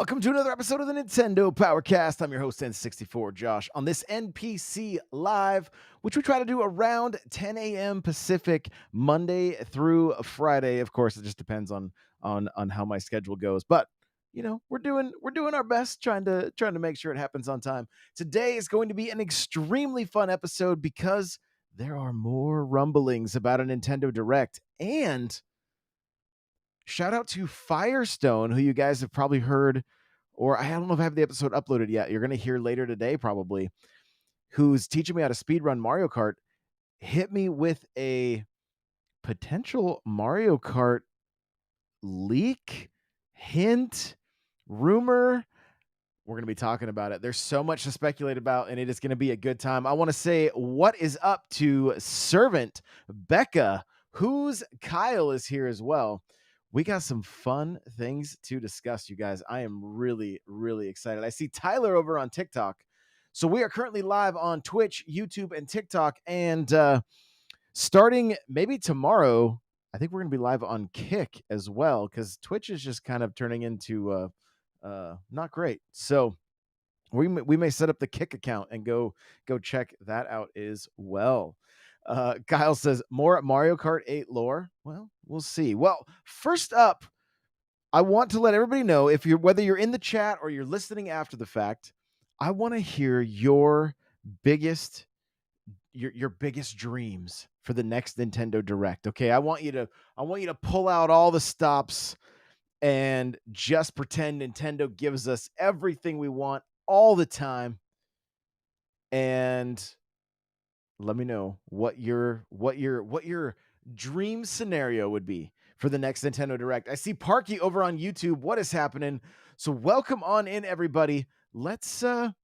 Welcome to another episode of the Nintendo Powercast. I'm your host, N64 Josh, on this NPC Live, which we try to do around 10 a.m. Pacific, Monday through Friday. Of course, it just depends on how my schedule goes. But we're doing our best trying to make sure it happens on time. Today is going to be an extremely fun episode because there are more rumblings about a Nintendo Direct, and shout out to Firestone, who you guys have probably heard, or I don't know if I have the episode uploaded yet. You're going to hear later today, probably, who's teaching me how to speedrun Mario Kart. Hit me with a potential Mario Kart leak, hint, rumor. We're going to be talking about it. There's so much to speculate about, and it is going to be a good time. I want to say what is up to Servant, Becca, who's Kyle is here as well. We got some fun things to discuss, you guys. I am really, really excited. I see Tyler over on TikTok. So we are currently live on Twitch, YouTube, and TikTok. And starting maybe tomorrow, I think we're going to be live on Kick as well, because Twitch is just kind of turning into not great. So we may set up the Kick account and go check that out as well. Kyle says more Mario Kart 8 lore. Well, we'll see. Well, first up, I want to let everybody know, whether you're in the chat or you're listening after the fact, I want to hear your biggest dreams for the next Nintendo Direct. Okay, I want you to pull out all the stops and just pretend Nintendo gives us everything we want all the time, and let me know what your dream scenario would be for the next Nintendo Direct. I see Parky over on YouTube. What is happening? So welcome on in, everybody. Let's jump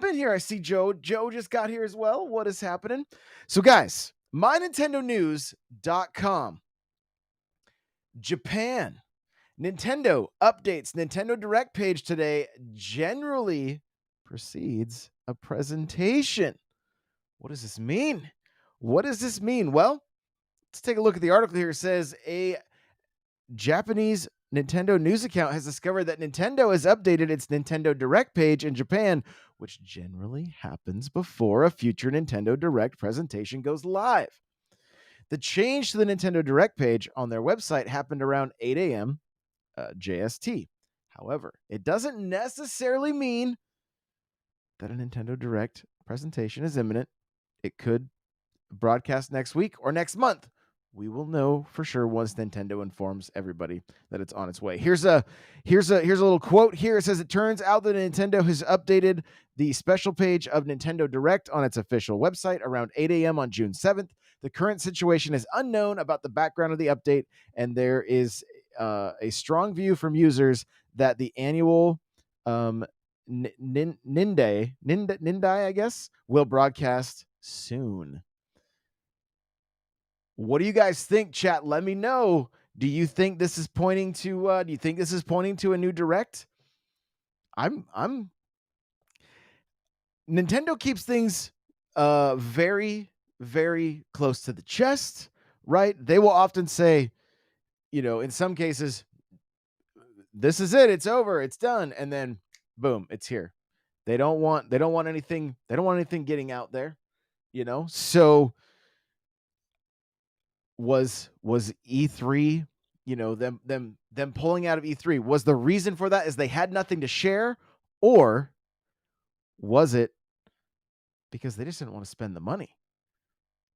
in here. I see Joe. Joe just got here as well. What is happening? So guys, mynintendonews.com. Japan. Nintendo updates Nintendo Direct page today generally precedes a presentation. What does this mean? What does this mean? Well, let's take a look at the article here. It says a Japanese Nintendo news account has discovered that Nintendo has updated its Nintendo Direct page in Japan, which generally happens before a future Nintendo Direct presentation goes live. The change to the Nintendo Direct page on their website happened around 8 a.m. JST. However, it doesn't necessarily mean that a Nintendo Direct presentation is imminent. It could broadcast next week or next month. We will know for sure once Nintendo informs everybody that it's on its way. Here's a little quote here. It says, it turns out that Nintendo has updated the special page of Nintendo Direct on its official website around 8 a.m. on June 7th. The current situation is unknown about the background of the update, and there is a strong view from users that the annual Nindai, I guess, will broadcast soon. What do you guys think, chat? Let me know. Do you think this is pointing to a new Direct? Nintendo keeps things very, very close to the chest, right? They will often say, in some cases, this is it, it's over, it's done, and then boom, it's here. They don't want anything getting out there, So was E3, them pulling out of E3, was the reason for that is they had nothing to share, or was it because they just didn't want to spend the money?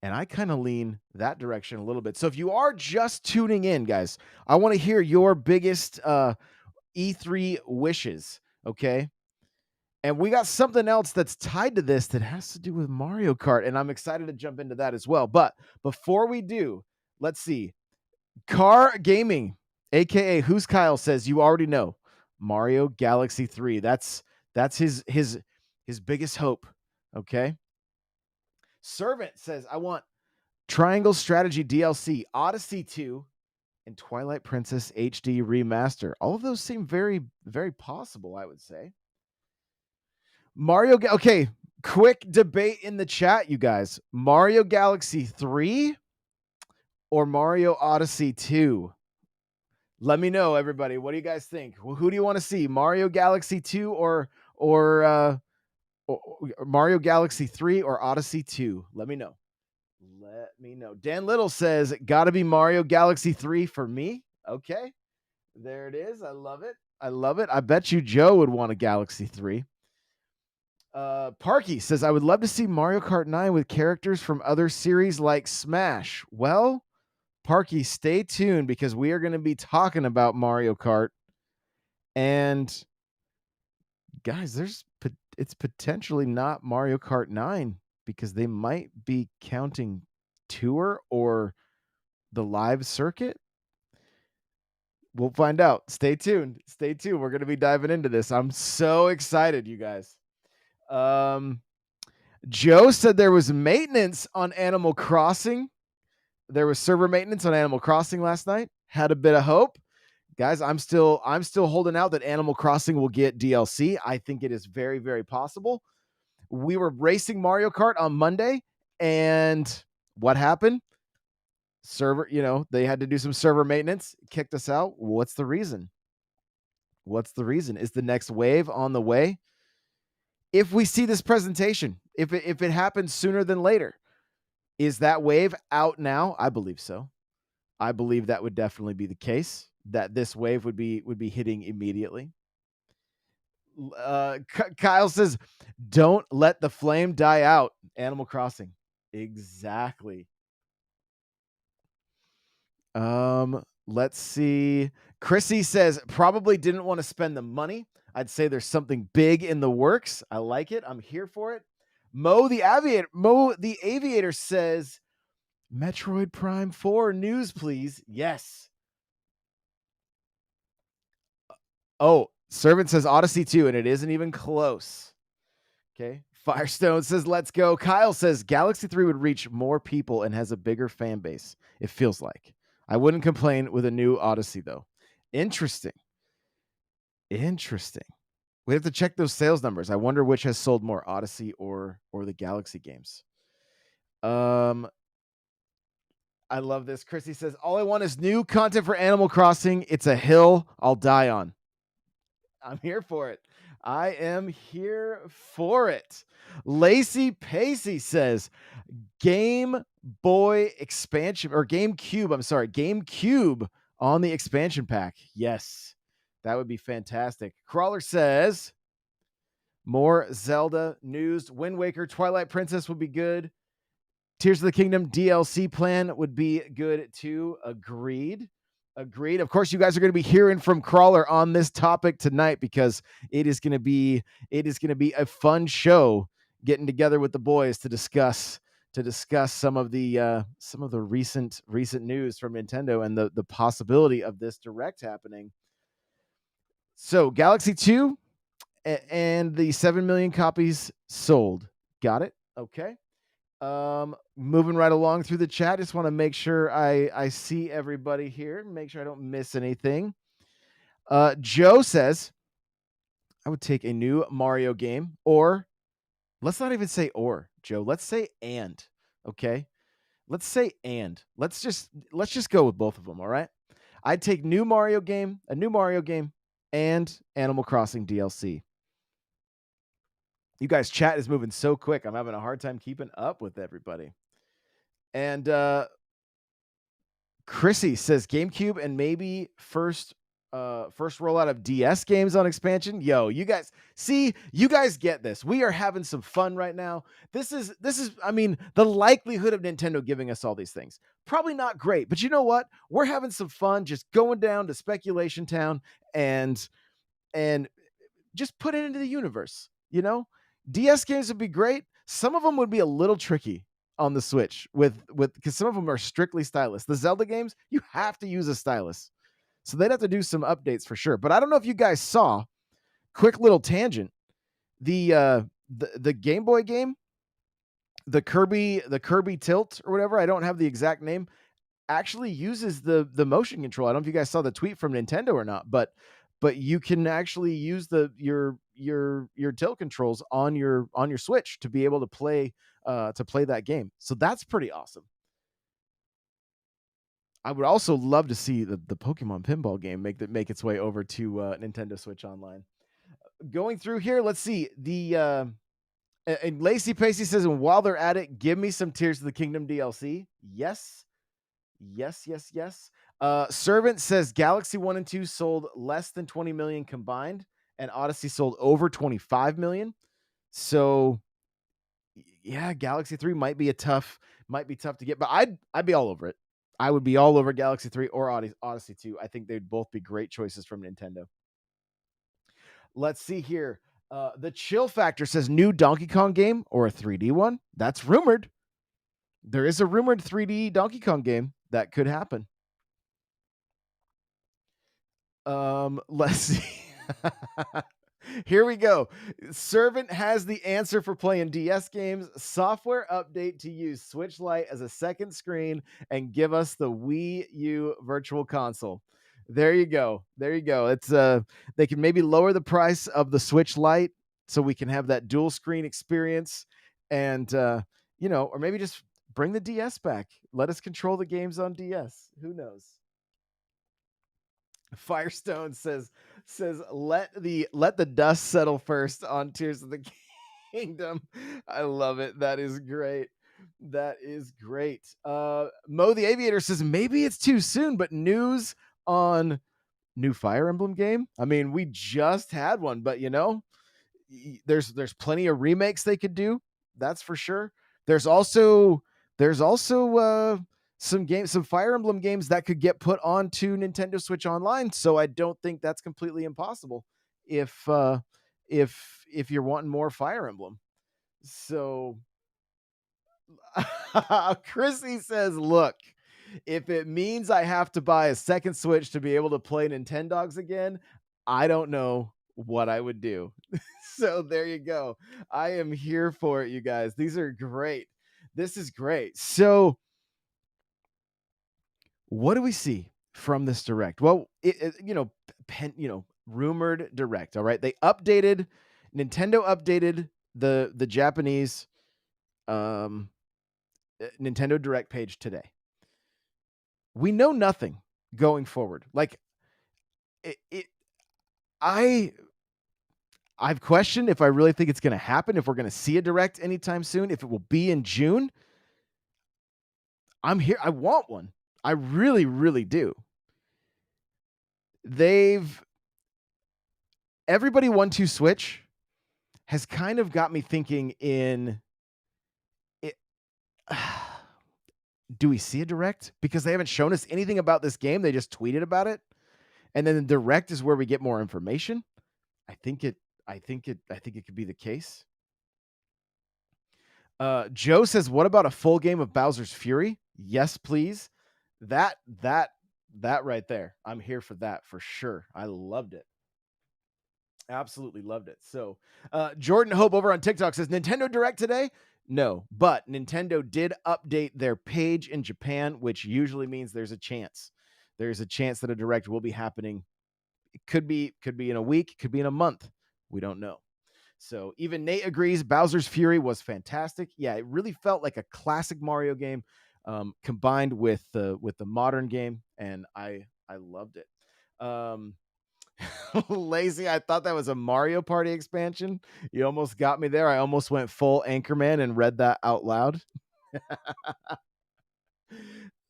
And I kind of lean that direction a little bit. So if you are just tuning in, guys, I want to hear your biggest E3 wishes, okay? And we got something else that's tied to this that has to do with Mario Kart, and I'm excited to jump into that as well. But before we do, let's see. Car Gaming, aka Who's Kyle, says you already know Mario Galaxy 3. That's his biggest hope, okay? Servant says, I want Triangle Strategy DLC, Odyssey 2, and Twilight Princess HD Remaster. All of those seem very, very possible, I would say. Okay, quick debate in the chat, you guys. Mario Galaxy 3 or Mario Odyssey 2? Let me know, everybody. What do you guys think? Who do you want to see? Mario Galaxy 2 or Mario Galaxy 3 or Odyssey 2? Let me know. Let me know. Dan Little says, gotta be Mario Galaxy 3 for me. Okay. There it is. I love it. I love it. I bet you Joe would want a Galaxy 3. Parky says, I would love to see Mario Kart 9 with characters from other series like Smash. Well, Parky, stay tuned because we are going to be talking about Mario Kart. And guys, it's potentially not Mario Kart 9 because they might be counting Tour or the live circuit. We'll find out. Stay tuned. Stay tuned. We're going to be diving into this. I'm so excited, you guys. Joe said there was maintenance on Animal Crossing. There was server maintenance on Animal Crossing last night. Had a bit of hope. Guys, I'm still holding out that Animal Crossing will get DLC. I think it is very, very possible. We were racing Mario Kart on Monday, and what happened? Server, they had to do some server maintenance, kicked us out. What's the reason? What's the reason? Is the next wave on the way? If we see this presentation, if it happens sooner than later, is that wave out now? I believe so. I believe that would definitely be the case, that this wave would be hitting immediately. Kyle says, don't let the flame die out. Animal Crossing. Exactly. Let's see. Chrissy says, probably didn't want to spend the money. I'd say there's something big in the works. I like it. I'm here for it. Mo the Aviator says, Metroid Prime 4 news, please. Yes. Oh, Servant says Odyssey 2, and it isn't even close. Okay. Firestone says, let's go. Kyle says, Galaxy 3 would reach more people and has a bigger fan base, it feels like. I wouldn't complain with a new Odyssey, though. Interesting. We have to check those sales numbers. I wonder which has sold more, Odyssey or the Galaxy games. I love this. Chrissy says, all I want is new content for Animal Crossing. It's a hill I'll die on. I'm here for it. I am here for it. Lacey Pacey says, Game Boy expansion or GameCube. I'm sorry, GameCube on the expansion pack. Yes, that would be fantastic. Crawler says, more Zelda news. Wind Waker, Twilight Princess would be good. Tears of the Kingdom DLC plan would be good too. Agreed. Of course, you guys are going to be hearing from Crawler on this topic tonight because it is going to be a fun show getting together with the boys to discuss some of the recent news from Nintendo and the possibility of this direct happening. So, Galaxy 2 and the 7 million copies sold. Got it? Okay. Moving right along through the chat. Just want to make sure I see everybody here. Make sure I don't miss anything. Joe says, I would take a new Mario game, or let's not even say or, Joe. Let's say and. Okay. Let's say and. Let's just go with both of them. All right. I'd take a new Mario game, and Animal Crossing DLC. You guys, chat is moving so quick. I'm having a hard time keeping up with everybody. And Chrissy says GameCube and maybe first rollout of DS games on expansion. Yo, you guys get this. We are having some fun right now. This is I mean, the likelihood of Nintendo giving us all these things, probably not great, but you know what? We're having some fun just going down to Speculation Town and just put it into the universe, DS games would be great. Some of them would be a little tricky on the Switch with because some of them are strictly stylus. The Zelda games, you have to use a stylus. So they'd have to do some updates for sure. But I don't know if you guys saw, quick little tangent, the Game Boy game, the Kirby Tilt or whatever, I don't have the exact name, actually uses the motion control. I don't know if you guys saw the tweet from Nintendo or not, but you can actually use your tilt controls on your Switch to be able to play that game. So that's pretty awesome. I would also love to see the Pokemon pinball game make its way over to Nintendo Switch Online. Going through here, let's see and Lacey Pacey says, and while they're at it, give me some Tears of the Kingdom DLC. Yes, yes, yes, yes. Servant says Galaxy 1 and 2 sold less than 20 million combined, and Odyssey sold over 25 million. So yeah, Galaxy 3 might be tough to get, but I'd be all over it. I would be all over Galaxy 3 or Odyssey 2. I think they'd both be great choices from Nintendo. Let's see here. The Chill Factor says new Donkey Kong game or a 3D one. That's rumored. There is a rumored 3D Donkey Kong game that could happen. Let's see. Here we go. Servant has the answer for playing DS games. Software update to use Switch Lite as a second screen and give us the Wii U Virtual Console. There you go. There you go. It's they can maybe lower the price of the Switch Lite so we can have that dual screen experience, and or maybe just bring the DS back. Let us control the games on DS. Who knows? Firestone says let the dust settle first on Tears of the Kingdom. I love it. That is great. That is great. Mo the Aviator says maybe it's too soon, but news on new Fire Emblem game. I mean, we just had one, but there's plenty of remakes they could do. That's for sure. There's also some Fire Emblem games that could get put onto Nintendo Switch Online. So I don't think that's completely impossible if if you're wanting more Fire Emblem. So Chrissy says, look, if it means I have to buy a second Switch to be able to play Nintendogs again, I don't know what I would do. So there you go. I am here for it, you guys. These are great. This is great. So what do we see from this direct? Well, rumored direct. All right. Nintendo updated the Japanese Nintendo Direct page today. We know nothing going forward. Like I've questioned if I really think it's going to happen, if we're going to see a direct anytime soon, if it will be in June. I'm here. I want one. I really, really do. Everybody 1-2 Switch has kind of got me thinking in it. Do we see a direct? Because they haven't shown us anything about this game. They just tweeted about it. And then the direct is where we get more information. I think it could be the case. Joe says, what about a full game of Bowser's Fury? Yes, please. That right there. I'm here for that for sure. I loved it. Absolutely loved it. So Jordan Hope over on TikTok says, Nintendo Direct today? No, but Nintendo did update their page in Japan, which usually means there's a chance. There's a chance that a Direct will be happening. It could be in a week, could be in a month. We don't know. So even Nate agrees Bowser's Fury was fantastic. Yeah, it really felt like a classic Mario game combined with the modern game, and I loved it. Lazy, I thought that was a Mario Party expansion. You almost got me there. I almost went full Anchorman and read that out loud.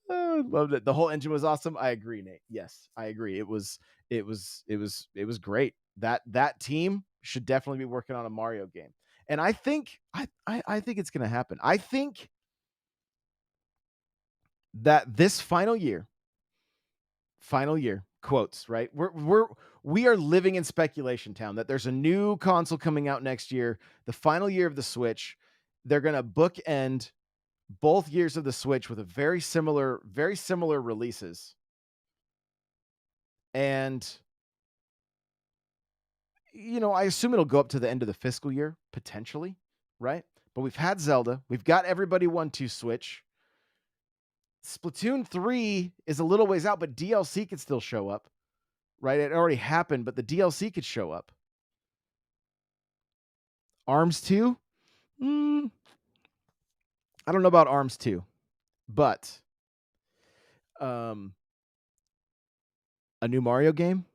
Loved it. The whole engine was awesome. I agree, Nate. Yes, I agree. It was great. That team should definitely be working on a Mario game. And I think I think it's going to happen. I think that this final year quotes, right? We are living in speculation town that there's a new console coming out next year, the final year of the Switch. They're going to bookend both years of the Switch with a very similar releases. And I assume it'll go up to the end of the fiscal year potentially, right? But we've had Zelda, we've got everybody 1-2 Switch. Splatoon 3 is a little ways out, but DLC could still show up, right? It already happened, but the DLC could show up. ARMS 2? I don't know about ARMS 2, but Um, a new Mario game,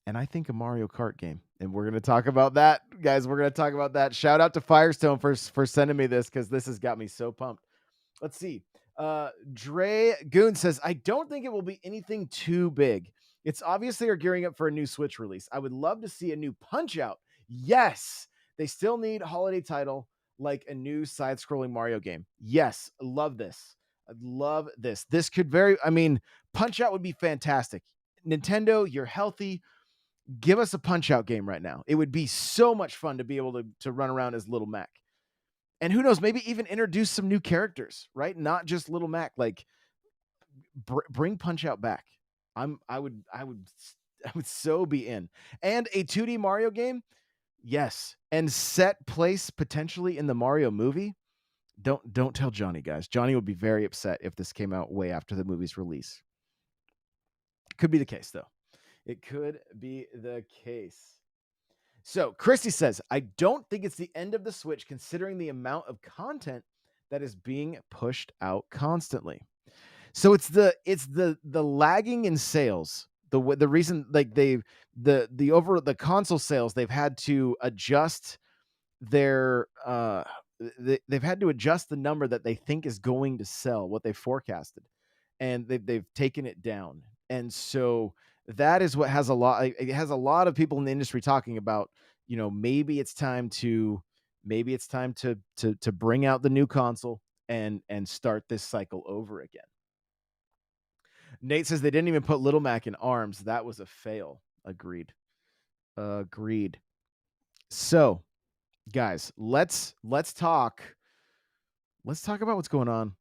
and I think a Mario Kart game. And we're gonna talk about that, guys. We're gonna talk about that. Shout out to Firestone for sending me this because this has got me so pumped. Let's see. Dre Goon says, I don't think it will be anything too big. It's obvious they are gearing up for a new Switch release. I would love to see a new Punch Out. Yes, they still need a holiday title like a new side-scrolling Mario game. Yes, love this. I love this. This could Punch Out would be fantastic. Nintendo, you're healthy. Give us a Punch Out game right now. It would be so much fun to be able to run around as Little Mac. And who knows, maybe even introduce some new characters, right? Not just Little Mac. Like bring Punch Out back. I would so be in. And a 2D Mario game, yes. And set place potentially in the Mario movie. Don't tell Johnny, guys. Johnny would be very upset if this came out way after the movie's release. Could be the case though. It could be the case. So Christy says, I don't think it's the end of the Switch considering the amount of content that is being pushed out constantly. So it's the lagging in sales. The reason like the console sales, they've had to adjust their they've had to adjust the number that they think is going to sell, what they forecasted, and they've taken it down. And so that is what has it has a lot of people in the industry talking about, maybe it's time to bring out the new console and start this cycle over again. Nate says they didn't even put Little Mac in ARMS. That was a fail. Agreed. So, guys, let's talk about what's going on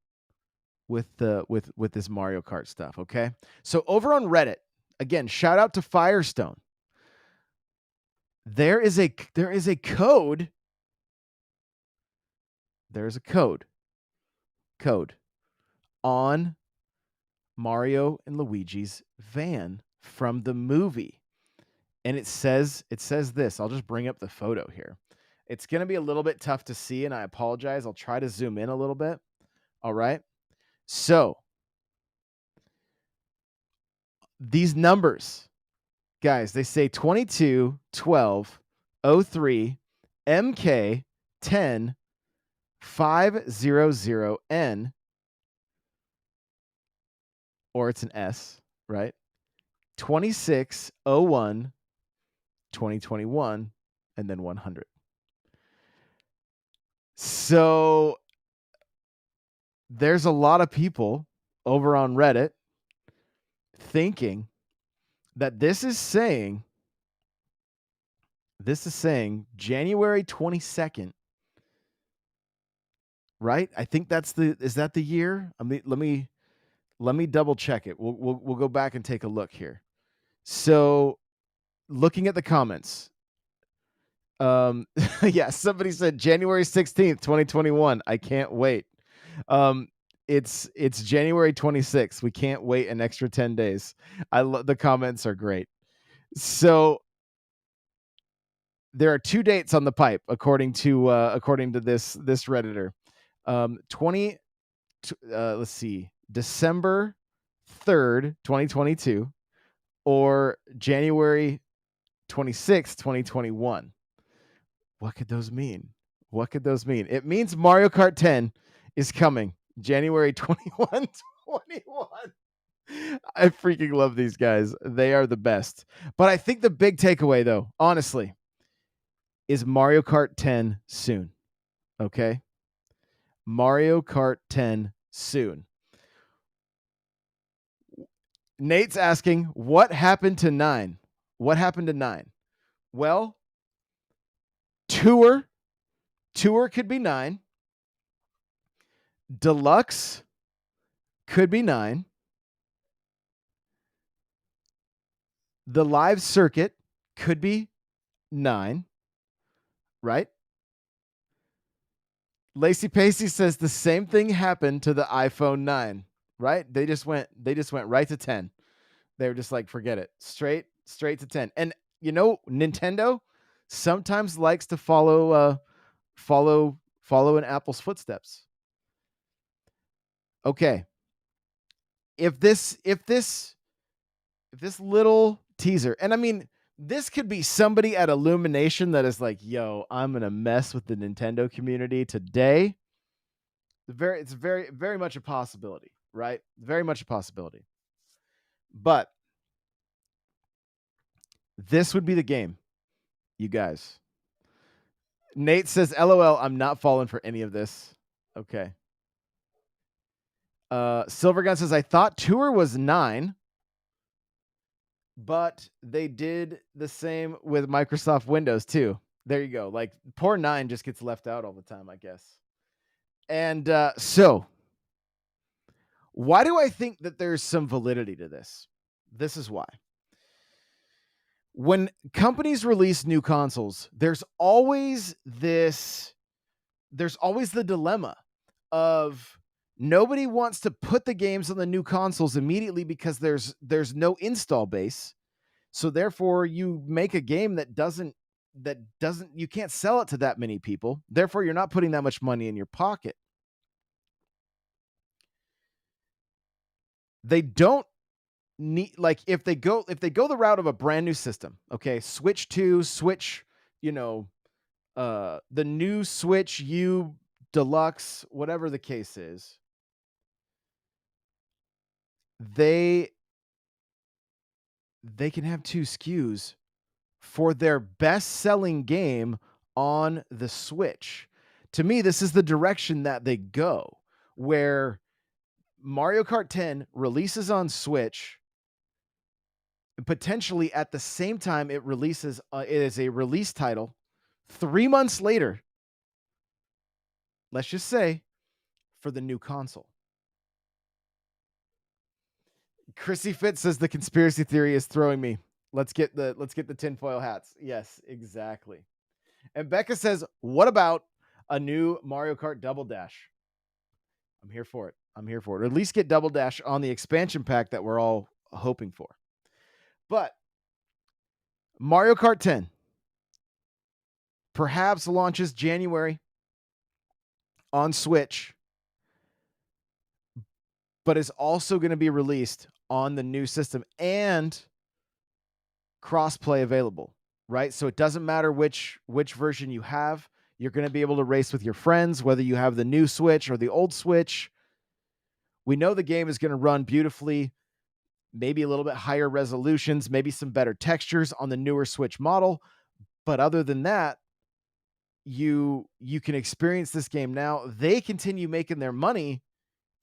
with this Mario Kart stuff, okay? So over on Reddit, again, shout out to Firestone. There is a code. There's a code on Mario and Luigi's van from the movie. And it says this. I'll just bring up the photo here. It's going to be a little bit tough to see, and I apologize. I'll try to zoom in a little bit. All right. So these numbers, guys, they say 22, 12, 03, MK, 10, 500N, or it's an S, right? 2601, 2021, and then 100. So there's a lot of people over on Reddit thinking that this is saying January 22nd, right? I think is that the year? Let me double check it. We'll go back and take a look here. So looking at the comments, yeah, somebody said January 16th, 2021. I can't wait. It's January 26th. We can't wait an extra 10 days. The comments are great. So there are two dates on the pipe, according to this Redditor. Let's see, December 3rd, 2022, or January 26th, 2021. What could those mean? It means Mario Kart 10 is coming January 21, 21. I freaking love these guys. They are the best. But I think the big takeaway, though, honestly, is Mario Kart 10 soon. Okay? Mario Kart 10 soon. Nate's asking, what happened to 9? What happened to 9? Well, Tour could be 9. Deluxe could be 9. The live circuit could be 9, right? Lacey Pacey says the same thing happened to the iPhone 9, right? They just went right to 10. They were just like, forget it. Straight to 10. And Nintendo sometimes likes to follow in Apple's footsteps. Okay. if this little teaser, and I mean, this could be somebody at Illumination that is like, yo, I'm gonna mess with the Nintendo community today. It's very, very much a possibility, right? Very much a possibility. But this would be the game, you guys. Nate says, LOL, I'm not falling for any of this. Okay. Silvergun says, I thought Tour was 9, but they did the same with Microsoft Windows too. There you go. Like, poor 9 just gets left out all the time, I guess. And so, why do I think that there's some validity to this? This is why. When companies release new consoles, there's always the dilemma of nobody wants to put the games on the new consoles immediately because there's no install base. So therefore you make a game that doesn't you can't sell it to that many people. Therefore you're not putting that much money in your pocket. They don't need, like, if they go the route of a brand new system, okay, Switch 2, Switch, the new Switch U Deluxe, whatever the case is, they can have 2 SKUs for their best-selling game on the Switch. To me, this is the direction that they go, where Mario Kart 10 releases on Switch, potentially at the same time it releases, it is a release title. 3 months later, let's just say, for the new console. Chrissy Fitz says the conspiracy theory is throwing me. Let's get the tinfoil hats. Yes, exactly. And Becca says, what about a new Mario Kart Double Dash? I'm here for it. Or at least get Double Dash on the expansion pack that we're all hoping for. But Mario Kart 10 perhaps launches January on Switch, but is also going to be released on the new system and cross-play available, right? So it doesn't matter which version you have. You're going to be able to race with your friends, whether you have the new Switch or the old Switch. We know the game is going to run beautifully, maybe a little bit higher resolutions, maybe some better textures on the newer Switch model. But other than that, you can experience this game now. They continue making their money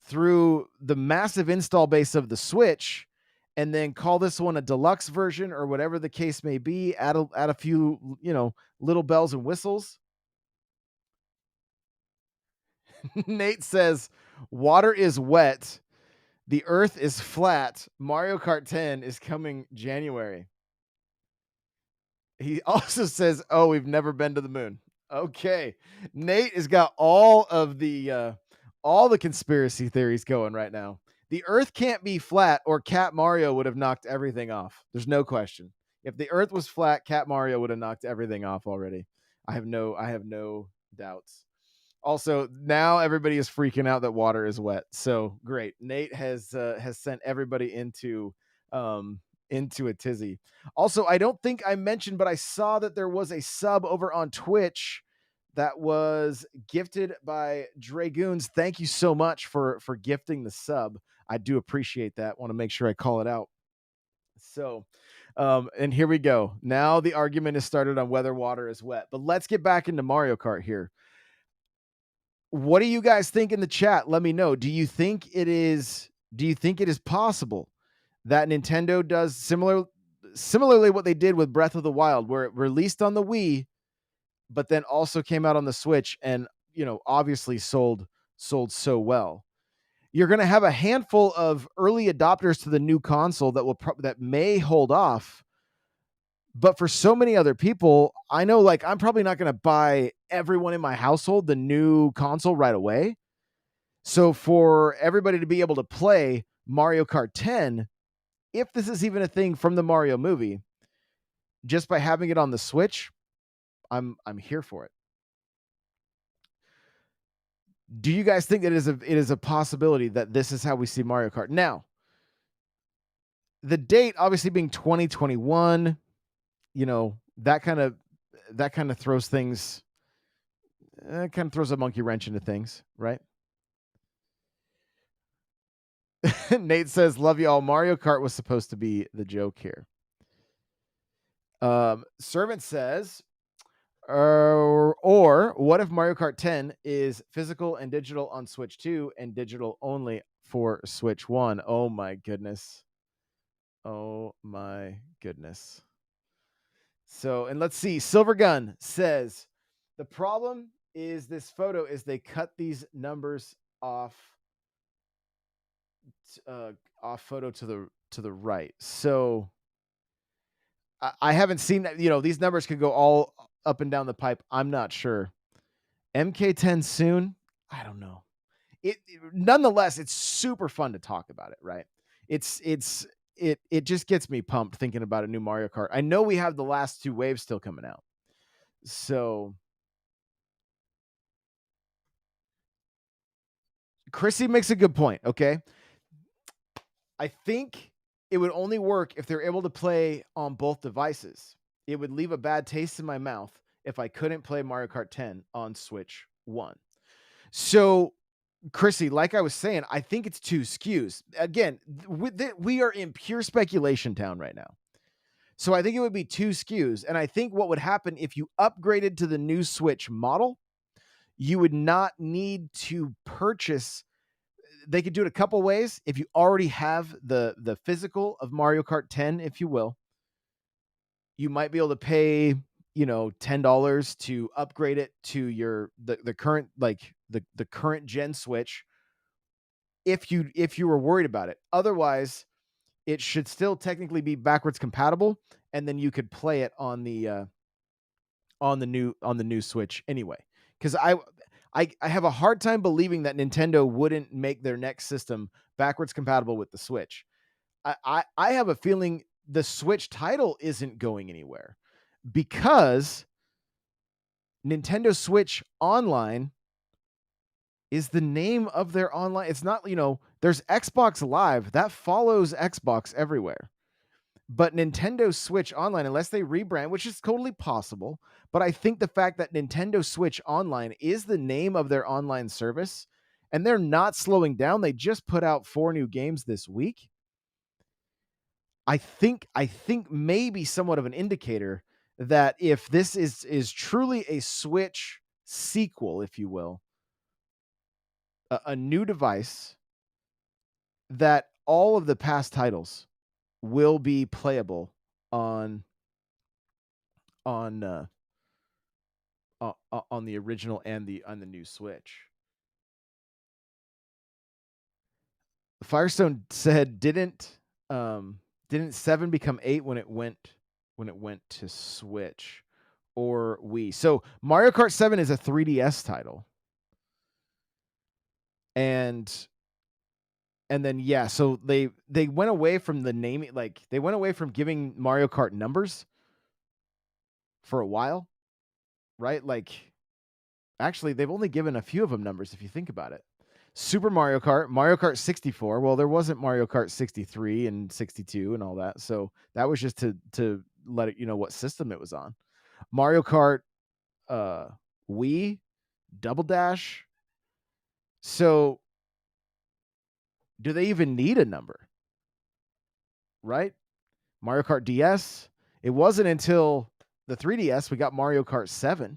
through the massive install base of the Switch, and then call this one a deluxe version or whatever the case may be. Add a few, little bells and whistles. Nate says, water is wet. The earth is flat. Mario Kart 10 is coming January. He also says, oh, we've never been to the moon. Okay. Nate has got all the conspiracy theories going right now. The earth can't be flat or Cat Mario would have knocked everything off. There's no question. If the earth was flat, Cat Mario would have knocked everything off already. I have no doubts. Also, now everybody is freaking out that water is wet. So great. Nate has sent everybody into a tizzy. Also, I don't think I mentioned, but I saw that there was a sub over on Twitch that was gifted by Dragoons. Thank you so much for gifting the sub. I do appreciate that. Want to make sure I call it out. So, and here we go. Now the argument is started on whether water is wet. But let's get back into Mario Kart here. What do you guys think in the chat? Let me know. Do you think it is possible that Nintendo does similarly what they did with Breath of the Wild, where it released on the Wii, but then also came out on the Switch and, obviously sold so well? You're going to have a handful of early adopters to the new console that may hold off. But for so many other people, I know, like, I'm probably not going to buy everyone in my household the new console right away. So for everybody to be able to play Mario Kart 10, if this is even a thing from the Mario movie, just by having it on the Switch, I'm here for it. Do you guys think that it is a possibility that this is how we see Mario Kart? Now, The date obviously being 2021, you know, that kind of throws things, kind of throws a monkey wrench into things, right? Nate says, "Love you all. Mario Kart was supposed to be the joke here." Servant says, or what if Mario Kart 10 is physical and digital on Switch 2 and digital only for Switch 1? Oh my goodness. Oh my goodness. So, and let's see. Silver Gun says, the problem is this photo is they cut these numbers off off photo to the right. So I haven't seen that. You know, these numbers could go all up and down the pipe. I'm not sure. MK10 soon. I don't know. Nonetheless, it's super fun to talk about it, right? It just gets me pumped thinking about a new Mario Kart. I know we have the last two waves still coming out. So Chrissy makes a good point, okay? I think it would only work if they're able to play on both devices. It would leave a bad taste in my mouth if I couldn't play Mario Kart 10 on Switch 1. So, Chrissy, like I was saying, I think it's two SKUs. Again, we are in pure speculation town right now. So I think it would be two SKUs. And I think what would happen if you upgraded to the new Switch model, you would not need to purchase. They could do it a couple ways. If you already have the physical of Mario Kart 10, if you will, you might be able to pay, you know, $10 to upgrade it to your the current, like the current gen Switch, if you were worried about it. Otherwise, it should still technically be backwards compatible, and then you could play it on the new Switch anyway. Because I have a hard time believing that Nintendo wouldn't make their next system backwards compatible with the Switch. I have a feeling the Switch title isn't going anywhere because Nintendo Switch Online is the name of their online. It's not, you know, there's Xbox Live that follows Xbox everywhere. But Nintendo Switch Online, unless they rebrand, which is totally possible, but I think the fact that Nintendo Switch Online is the name of their online service and they're not slowing down, they just put out 4 new games this week. I think maybe somewhat of an indicator that if this is truly a Switch sequel, if you will, a new device, that all of the past titles will be playable on on the original and on the new Switch. Firestone said, didn't 7 become 8 when it went to Switch or Wii? So Mario Kart 7 is a 3DS title. And then yeah, so they went away from the naming, like they went away from giving Mario Kart numbers for a while, right? Like actually they've only given a few of them numbers if you think about it. Super Mario Kart, Mario Kart 64. Well, there wasn't Mario Kart 63 and 62 and all that. So that was just to let it, you know, what system it was on. Mario Kart Wii, Double Dash. So do they even need a number? Right? Mario Kart DS. It wasn't until the 3DS we got Mario Kart 7.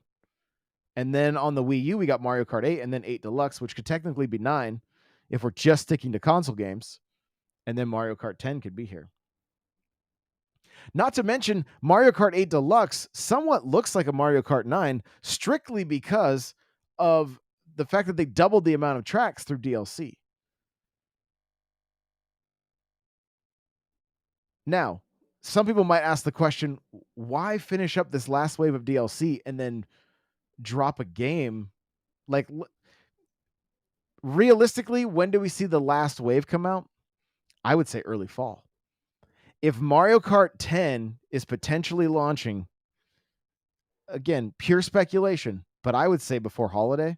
And then on the Wii U, we got Mario Kart 8 and then 8 Deluxe, which could technically be 9 if we're just sticking to console games. And then Mario Kart 10 could be here. Not to mention, Mario Kart 8 Deluxe somewhat looks like a Mario Kart 9 strictly because of the fact that they doubled the amount of tracks through DLC. Now, some people might ask the question, why finish up this last wave of DLC and then drop a game? Like, realistically, when do we see the last wave come out? I would say early fall. If Mario Kart 10 is potentially launching, again, pure speculation, but I would say before holiday,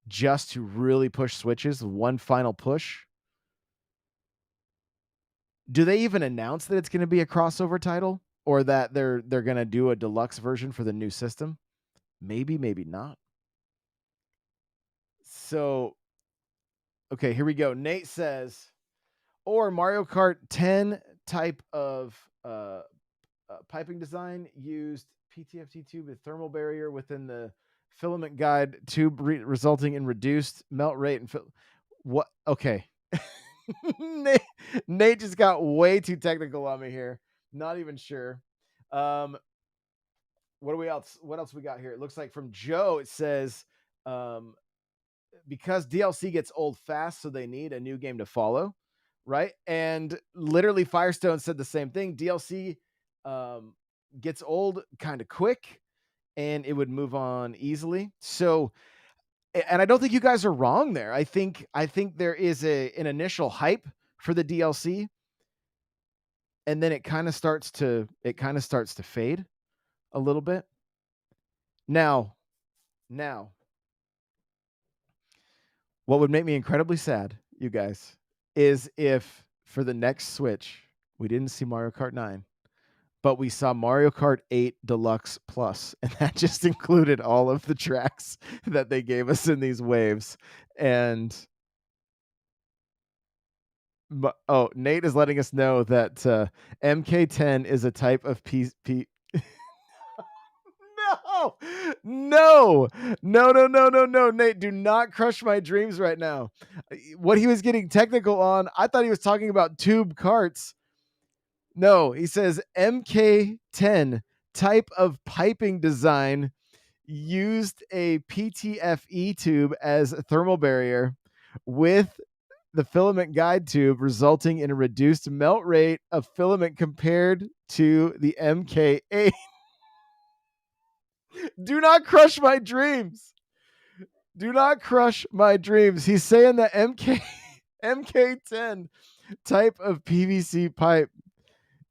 just to really push Switches, one final push, Do they even announce that it's going to be a crossover title, or that they're going to do a deluxe version for the new system? Maybe, maybe not. So, okay, here we go. Nate says, or Mario Kart 10 type of piping design used PTFT tube with thermal barrier within the filament guide tube, resulting in reduced melt rate and what? Okay. Nate just got way too technical on me here. Not even sure. What do we else? What else we got here? It looks like from Joe. It says because DLC gets old fast, so they need a new game to follow, right? And literally, Firestone said the same thing. DLC gets old kind of quick, and it would move on easily. So, and I don't think you guys are wrong there. I think there is an initial hype for the DLC, and then it kind of starts to fade a little bit. Now, what would make me incredibly sad, you guys, is if for the next Switch we didn't see Mario Kart 9, but we saw Mario Kart 8 Deluxe Plus, and that just included all of the tracks that they gave us in these waves. And Nate is letting us know that MK10 is a type of No, Nate, do not crush my dreams right now. What he was getting technical on, I thought he was talking about tube carts. No, he says MK10 type of piping design used a PTFE tube as a thermal barrier with the filament guide tube, resulting in a reduced melt rate of filament compared to the MK8. Do not crush my dreams. Do not crush my dreams. He's saying that MK10 type of PVC pipe.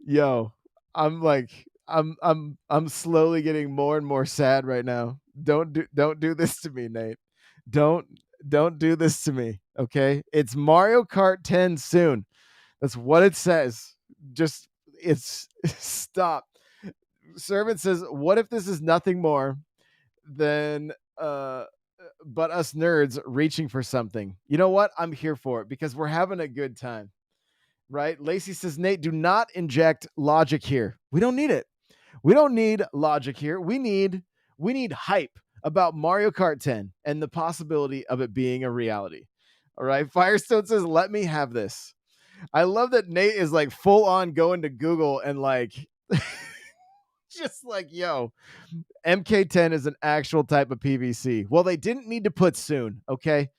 Yo, I'm like I'm slowly getting more and more sad right now. Don't do this to me, Nate. Don't do this to me, okay? It's Mario Kart 10 soon. That's what it says. Just it's stop. Servant says, "What if this is nothing more than but us nerds reaching for something?" You know what? I'm here for it because we're having a good time. Right? Lacey says, "Nate, do not inject logic here. We don't need it. We don't need logic here. We need hype about Mario Kart 10 and the possibility of it being a reality." All right. Firestone says, "Let me have this." I love that Nate is like full on going to Google and like just like, yo, MK10 is an actual type of PVC. Well, they didn't need to put soon, okay?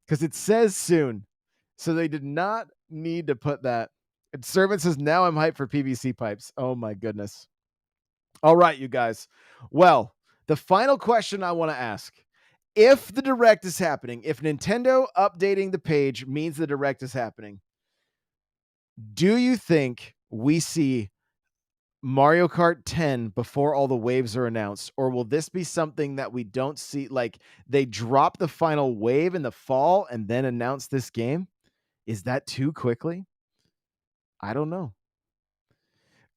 Because it says soon. So they did not need to put that. And Servant says, "Now I'm hyped for PVC pipes." Oh my goodness. All right, you guys. Well, the final question I want to ask: if the direct is happening, if Nintendo updating the page means the direct is happening, do you think we see Mario Kart 10 before all the waves are announced, or will this be something that we don't see? Like they drop the final wave in the fall and then announce this game? Is that too quickly? I don't know.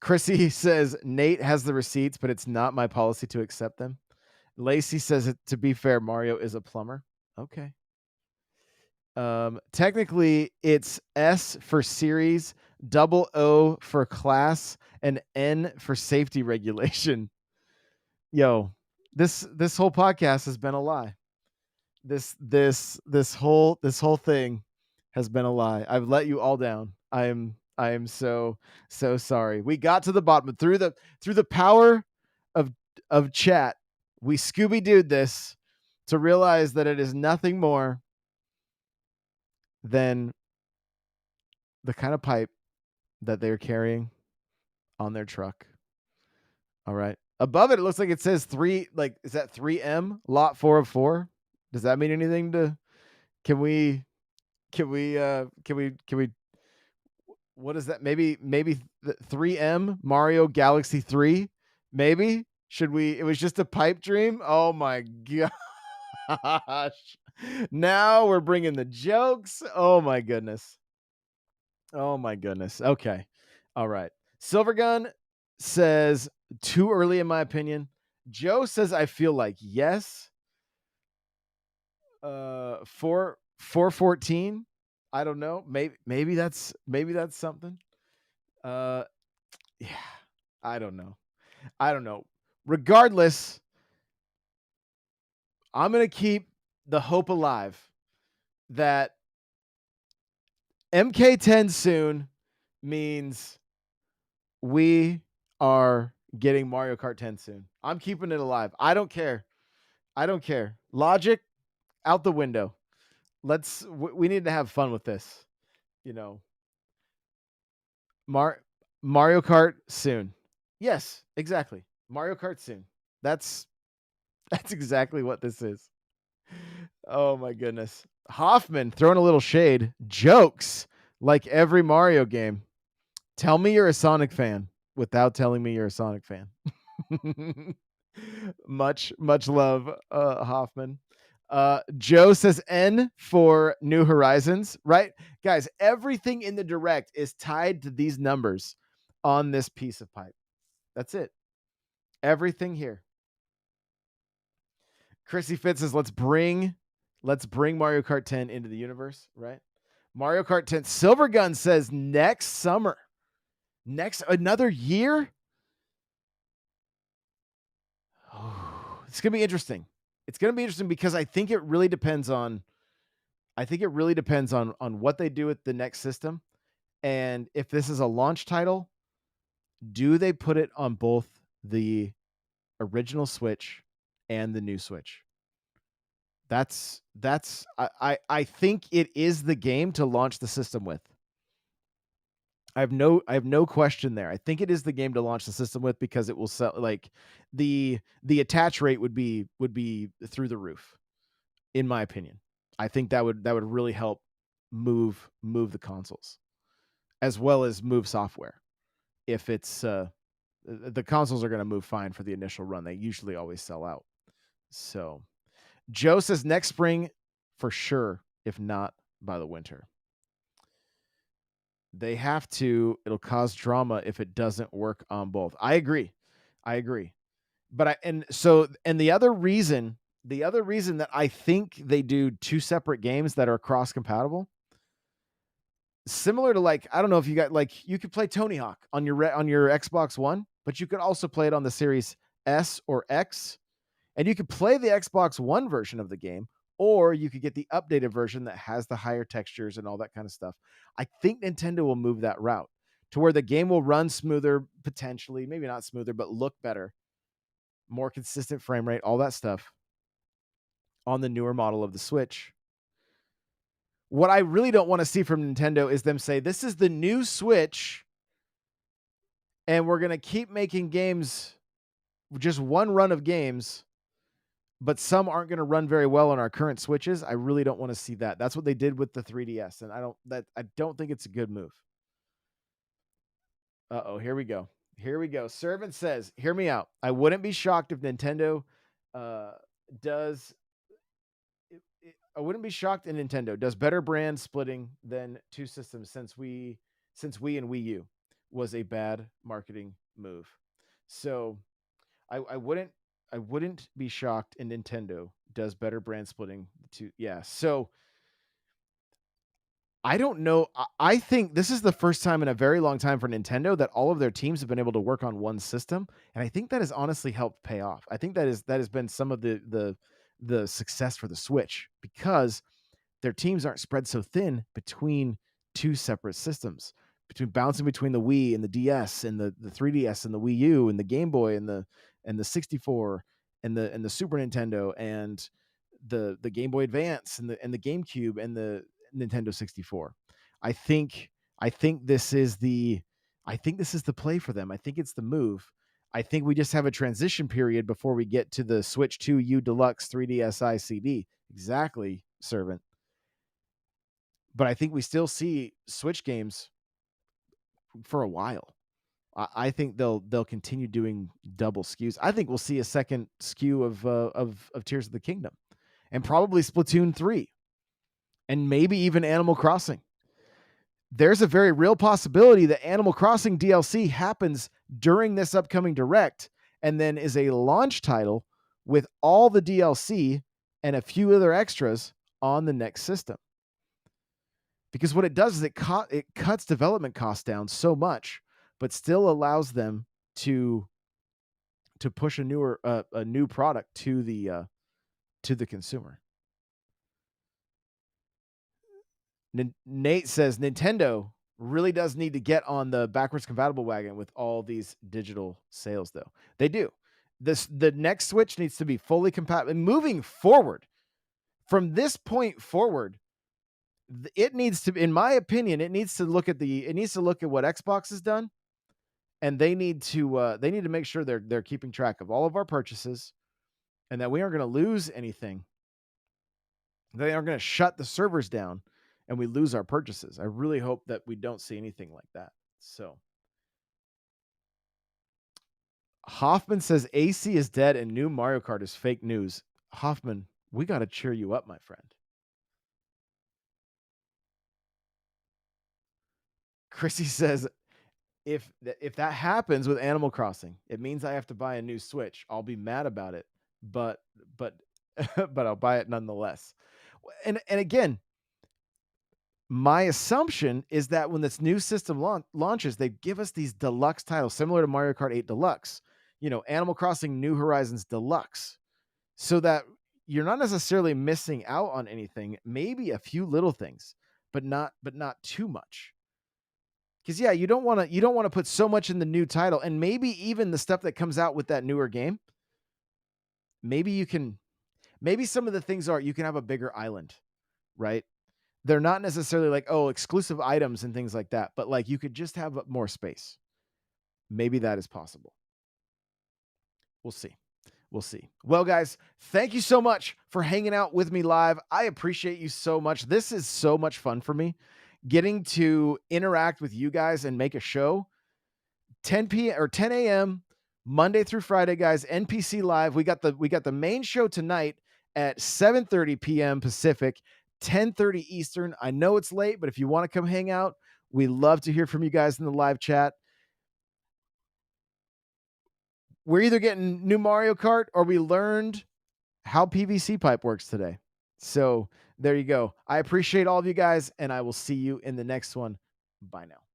Chrissy says Nate has the receipts, but it's not my policy to accept them. Lacey says, to be fair, Mario is a plumber. Okay. Technically, it's S for series, double O for class, and N for safety regulation. Yo, this whole podcast has been a lie. This whole thing has been a lie. I've let you all down. I am so sorry. We got to the bottom through the power of chat. We Scooby-Dooed this to realize that it is nothing more than the kind of pipe that they're carrying on their truck. All right. Above it, it looks like it says 3, like, is that 3M lot 4 of 4? Does that mean anything to, can we, what is that? Maybe 3M Mario Galaxy 3? Maybe? Should we, it was just a pipe dream? Oh my gosh. Now we're bringing the jokes. Oh my goodness. Oh my goodness. Okay. All right. Silvergun says too early in my opinion. Joe says I feel like yes. 414. I don't know. Maybe that's something. Uh yeah. I don't know. I don't know. Regardless, I'm going to keep the hope alive that MK10 soon means we are getting Mario Kart 10 soon. I'm keeping it alive. I don't care. I don't care. Logic out the window. We need to have fun with this. You know, Mario Kart soon. Yes, exactly. Mario Kart soon. That's that's exactly what this is. Oh my goodness. Hoffman throwing a little shade. Jokes like every Mario game. Tell me you're a Sonic fan without telling me you're a Sonic fan. much love, Hoffman. Joe says N for New Horizons, right? Guys, everything in the direct is tied to these numbers on this piece of pipe. That's it. Everything here. Chrissy Fitz says, let's bring Mario Kart 10 into the universe, right? Mario Kart 10. Silvergun says next summer. Next another year? Oh, it's gonna be interesting. It's gonna be interesting because I think it really depends on what they do with the next system. And if this is a launch title, do they put it on both the original Switch and the new Switch? I think it is the game to launch the system with. I have no question there. I think it is the game to launch the system with because it will sell like the attach rate would be through the roof, in my opinion. I think that would really help move the consoles as well as move software. If it's the consoles are going to move fine for the initial run. They usually always sell out. So Joe says next spring for sure, if not by the winter. They have to. It'll cause drama if it doesn't work on both. I agree. But the other reason that I think they do two separate games that are cross compatible, similar to like, I don't know if you got like, you could play Tony Hawk on your Xbox One, but you could also play it on the Series S or X, and you could play the Xbox One version of the game, or you could get the updated version that has the higher textures and all that kind of stuff. I think Nintendo will move that route to where the game will run smoother, potentially, maybe not smoother, but look better, more consistent frame rate, all that stuff on the newer model of the Switch. What I really don't want to see from Nintendo is them say, this is the new Switch, and we're going to keep making games, just one run of games, but some aren't going to run very well on our current Switches. I really don't want to see that. That's what they did with the 3DS, and I don't think it's a good move. Uh-oh, here we go. Servant says, hear me out. I wouldn't be shocked if Nintendo does I wouldn't be shocked if Nintendo does better brand splitting than two systems since Wii and Wii U was a bad marketing move. So I wouldn't be shocked if Nintendo does better brand splitting to So I don't know. I think this is the first time in a very long time for Nintendo that all of their teams have been able to work on one system, and I think that has honestly helped pay off. I think that has been some of the success for the Switch because their teams aren't spread so thin between two separate systems, between bouncing between the Wii and the DS and the 3DS and the Wii U and the Game Boy and the 64 and the Super Nintendo and the Game Boy Advance and the GameCube and the Nintendo 64. I think this is the play for them. I think it's the move. I think we just have a transition period before we get to the Switch 2 U Deluxe 3DSi CD. Exactly, Servant. But I think we still see Switch games for a while. I think they'll continue doing double SKUs. I think we'll see a second SKU of Tears of the Kingdom, and probably Splatoon 3, and maybe even Animal Crossing. there's a very real possibility that Animal Crossing DLC happens during this upcoming direct and then is a launch title with all the DLC and a few other extras on the next system. Because what it does is it cuts development costs down so much, but still allows them to push a new product to the consumer. Nate says Nintendo really does need to get on the backwards compatible wagon with all these digital sales, though. They do. The next Switch needs to be fully compatible. Moving forward, from this point forward, it needs to, in my opinion, it needs to look at what Xbox has done, and they need to make sure they're keeping track of all of our purchases, and that we aren't going to lose anything. They aren't going to shut the servers down and we lose our purchases. I really hope that we don't see anything like that. So Hoffman says AC is dead and new Mario Kart is fake news. Hoffman, we got to cheer you up, my friend. Chrissy says, if that happens with Animal Crossing, it means I have to buy a new Switch. I'll be mad about it, but but I'll buy it nonetheless. And again, my assumption is that when this new system launches, they give us these deluxe titles similar to Mario Kart 8 Deluxe, Animal Crossing New Horizons Deluxe, so that you're not necessarily missing out on anything, maybe a few little things, but not too much. Because you don't want to put so much in the new title, and maybe even the stuff that comes out with that newer game. Maybe some of the things you can have a bigger island, right? They're not necessarily like, exclusive items and things like that, but like you could just have more space. Maybe that is possible. We'll see. Well, guys, thank you so much for hanging out with me live. I appreciate you so much. This is so much fun for me, getting to interact with you guys and make a show. 10 a.m. Monday through Friday, guys. NPC Live. We got the main show tonight at 7:30 p.m. Pacific, 10:30 Eastern. I know it's late, but if you want to come hang out, we love to hear from you guys in the live chat. We're either getting new Mario Kart or we learned how PVC pipe works today. So there you go. I appreciate all of you guys, and I will see you in the next one. Bye now.